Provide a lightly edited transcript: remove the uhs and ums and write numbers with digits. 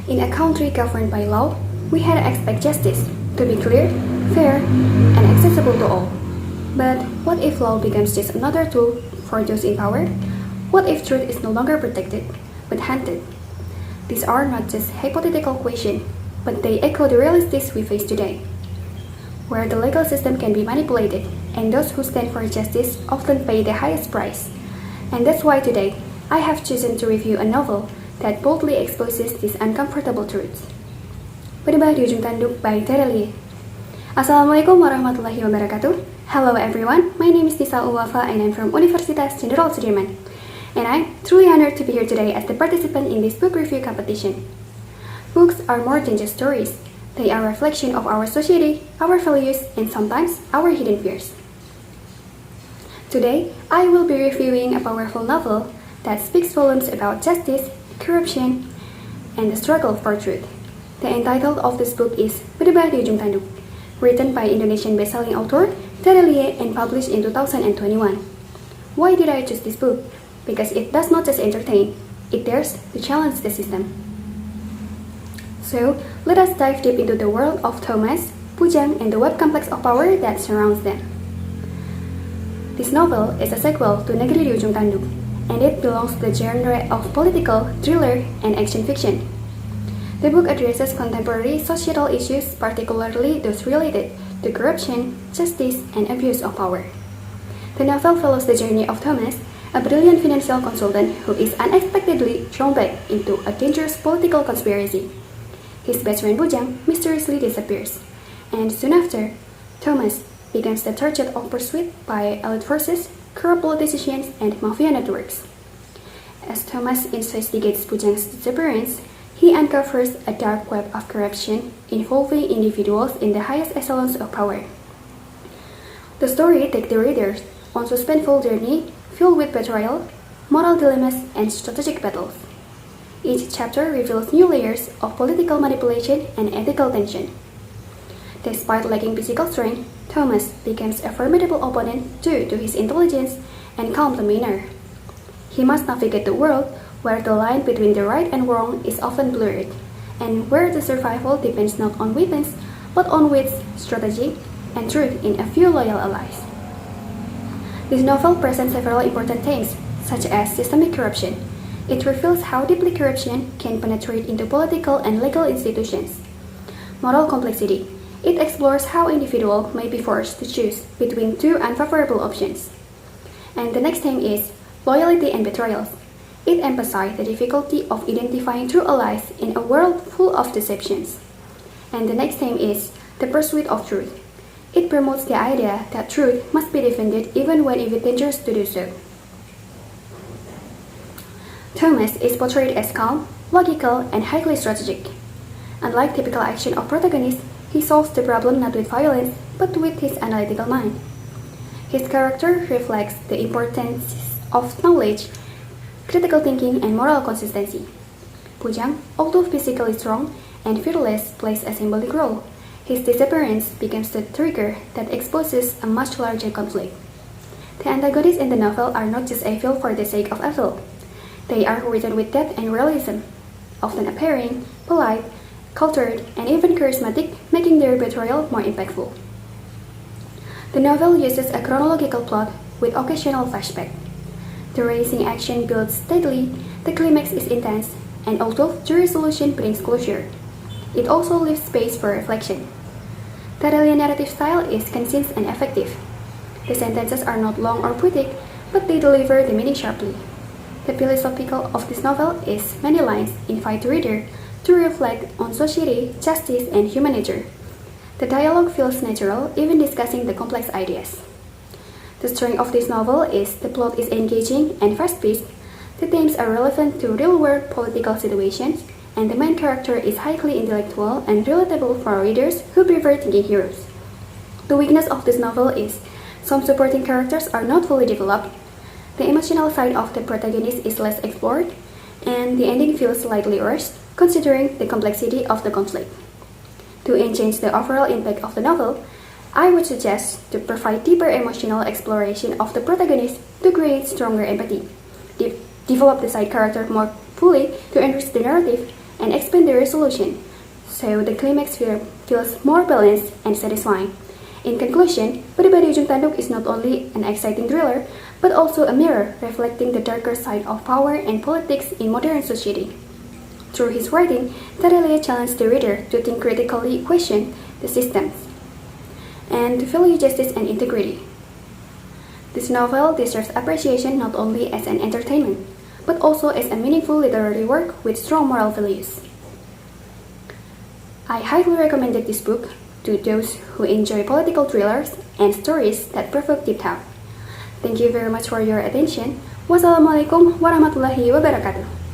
In a country governed by law, we had to expect justice to be clear, fair, and accessible to all. But what if law becomes just another tool for those in power? What if truth is no longer protected, but hunted? These are not just hypothetical questions, but they echo the realities we face today, where the legal system can be manipulated, and those who stand for justice often pay the highest price. And that's why today, I have chosen to review a novel that boldly exposes these uncomfortable truths. Berubah di Ujung Tanduk by Tere. Assalamualaikum warahmatullahi wabarakatuh. Hello everyone, my name is Nisa Uwafa and I'm from Universitas Jenderal Sudirman. And I'm truly honored to be here today as the participant in this book review competition. Books are more than just stories. They are a reflection of our society, our values, and sometimes our hidden fears. Today, I will be reviewing a powerful novel that speaks volumes about justice, corruption, and the struggle for truth. The title of this book is Berubah di Ujung Tanduk, written by Indonesian bestselling author Tere and published in 2021. Why did I choose this book? Because it does not just entertain, it dares to challenge the system. So, let us dive deep into the world of Thomas, Bujang, and the web complex of power that surrounds them. This novel is a sequel to Negeri di Ujung Tanduk, and it belongs to the genre of political, thriller, and action fiction. The book addresses contemporary societal issues, particularly those related to corruption, justice, and abuse of power. The novel follows the journey of Thomas, a brilliant financial consultant who is unexpectedly drawn back into a dangerous political conspiracy. His best friend Bujang mysteriously disappears, and soon after, Thomas becomes the target of pursuit by elite forces, corrupt politicians, and mafia networks. As Thomas investigates Bujang's disappearance, he uncovers a dark web of corruption involving individuals in the highest echelons of power. The story takes the readers on a suspenseful journey filled with betrayal, moral dilemmas, and strategic battles. Each chapter reveals new layers of political manipulation and ethical tension. Despite lacking physical strength, Thomas becomes a formidable opponent due to his intelligence and calm demeanor. He must navigate the world where the line between the right and wrong is often blurred, and where the survival depends not on weapons, but on wit, strategy, and truth in a few loyal allies. This novel presents several important themes, such as systemic corruption. It reveals how deeply corruption can penetrate into political and legal institutions. Moral complexity. It explores how individuals may be forced to choose between two unfavorable options. And the next theme is loyalty and betrayals. It emphasizes the difficulty of identifying true allies in a world full of deceptions. And the next theme is the pursuit of truth. It promotes the idea that truth must be defended even when it is dangerous to do so. Thomas is portrayed as calm, logical, and highly strategic. Unlike typical action of protagonists, he solves the problem not with violence, but with his analytical mind. His character reflects the importance of knowledge, critical thinking, and moral consistency. Bujang, although physically strong and fearless, plays a symbolic role. His disappearance becomes the trigger that exposes a much larger conflict. The antagonists in the novel are not just evil for the sake of evil. They are written with depth and realism, often appearing polite, cultured, and even charismatic, making their betrayal more impactful. The novel uses a chronological plot with occasional flashback. The racing action builds steadily, the climax is intense, and although the resolution brings closure, it also leaves space for reflection. The Italian narrative style is concise and effective. The sentences are not long or poetic, but they deliver the meaning sharply. The philosophical of this novel is many lines invite the reader to reflect on society, justice, and human nature. The dialogue feels natural, even discussing the complex ideas. The strength of this novel is the plot is engaging and fast-paced, the themes are relevant to real-world political situations, and the main character is highly intellectual and relatable for readers who prefer thinking heroes. The weakness of this novel is some supporting characters are not fully developed, the emotional side of the protagonist is less explored, and the ending feels slightly rushed, considering the complexity of the conflict. To enhance the overall impact of the novel, I would suggest to provide deeper emotional exploration of the protagonist to create stronger empathy, develop the side character more fully to enrich the narrative, and explain the resolution, so the climax feels more balanced and satisfying. In conclusion, Pribadi Ujung Tanduk is not only an exciting thriller, but also a mirror reflecting the darker side of power and politics in modern society. Through his writing, Tarelia challenged the reader to think critically, question the systems, and to value justice and integrity. This novel deserves appreciation not only as an entertainment, but also as a meaningful literary work with strong moral values. I highly recommend this book to those who enjoy political thrillers and stories that provoke deep thought. Thank you very much for your attention. Wassalamualaikum warahmatullahi wabarakatuh.